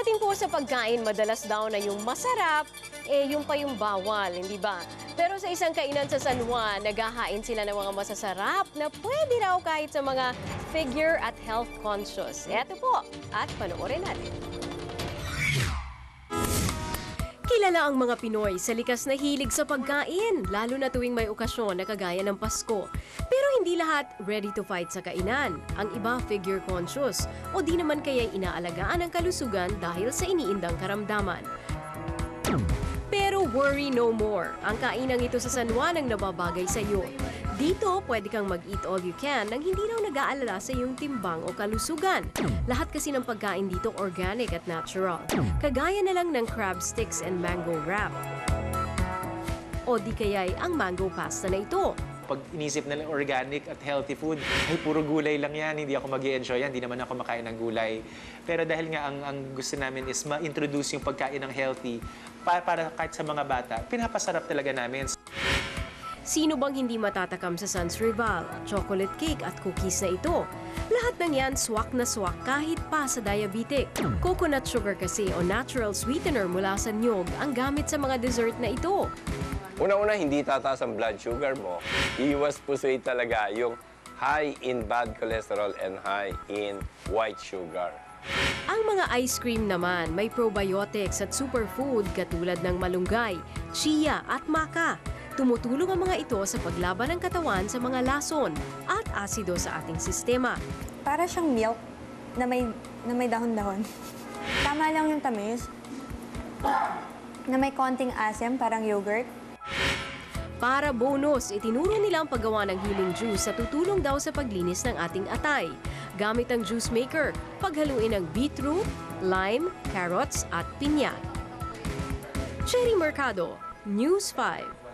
Pagdating po sa pagkain, madalas daw na yung masarap, yung pa yung bawal, hindi ba? Pero sa isang kainan sa San Juan, naghahain sila ng mga masasarap na pwede raw kahit sa mga figure at health conscious. Eto po, at panoorin natin. Kilala ang mga Pinoy sa likas na hilig sa pagkain, lalo na tuwing may okasyon na kagaya ng Pasko. Pero hindi lahat ready to fight sa kainan. Ang iba figure conscious o di naman kaya'y inaalagaan ang kalusugan dahil sa iniindang karamdaman. Pero worry no more. Ang kainang ito sa San Juan ang nababagay sa iyo. Dito, pwede kang mag-eat all you can nang hindi raw nag-aalala sa iyong timbang o kalusugan. Lahat kasi ng pagkain dito organic at natural. Kagaya na lang ng crab sticks and mango wrap. O di kaya'y ang mango pasta na ito. Pag inisip na lang organic at healthy food, ay puro gulay lang yan, hindi ako mag-i-enjoy yan, hindi naman ako makain ng gulay. Pero dahil nga ang gusto namin is ma-introduce yung pagkain ng healthy para kahit sa mga bata, pinapasarap talaga namin. Sino bang hindi matatakam sa Sans Rival, chocolate cake at cookies na ito? Lahat ng yan swak na swak kahit pa sa diabetic. Coconut sugar kasi o natural sweetener mula sa niyog ang gamit sa mga dessert na ito. Una-una, hindi tataas ang blood sugar mo. Iwas pusoy talaga yung high in bad cholesterol and high in white sugar. Ang mga ice cream naman may probiotics at superfood katulad ng malunggay, chia at maca. Tumutulong ang mga ito sa paglaban ng katawan sa mga lason at asido sa ating sistema. Para siyang milk na may dahon-dahon. Tama lang yung tamis. Na may konting asim, parang yogurt. Para bonus, itinuro nila ang paggawa ng healing juice sa tutulong daw sa paglinis ng ating atay. Gamit ang juice maker, paghaluin ng beetroot, lime, carrots at pinya. Cherry Mercado, News 5.